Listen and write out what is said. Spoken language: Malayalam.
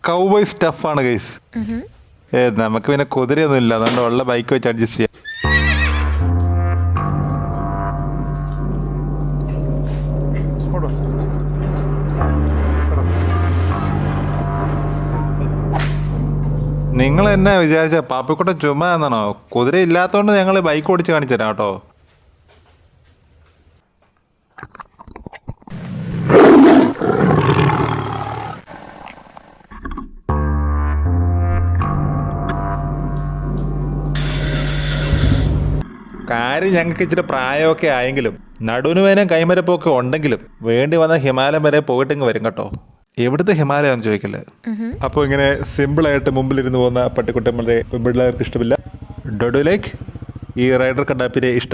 Cowboy സ്റ്റഫാണ് guys. നമുക്ക് പിന്നെ കുതിരയൊന്നും ഇല്ല, അതുകൊണ്ട് ഉള്ള ബൈക്ക് വെച്ച് അഡ്ജസ്റ്റ് ചെയ്യാം. നിങ്ങൾ എന്നെ വിചാരിച്ച പാപ്പിക്കുട്ടൻ ചുമ്മാ എന്നാണോ? കുതിര ഇല്ലാത്തതുകൊണ്ട് ഞങ്ങൾ ബൈക്ക് ഓടിച്ച് കാണിച്ചു തരാം കേട്ടോ. കാര്യം ഞങ്ങൾക്ക് ഇച്ചിരി പ്രായമൊക്കെ ആയെങ്കിലും നടുവിന് വേനം കൈമരപ്പൊക്കെ ഉണ്ടെങ്കിലും വേണ്ടി വന്ന ഹിമാലയം വരെ പോയിട്ടിങ്ങ് വരും കേട്ടോ. എവിടുത്തെ ഹിമാലയാന്ന് ചോദിക്കല്ലേ. അപ്പോൾ ഇങ്ങനെ സിമ്പിളായിട്ട് മുമ്പിലിരുന്ന് പോകുന്ന പട്ടിക്കുട്ടന്മാരെ പിള്ളേർക്ക് ഇഷ്ടമില്ല. ഡൊഡു ലൈക്ക് ഈ റൈഡർ കണ്ടാപ്പിനെ ഇഷ്ടം.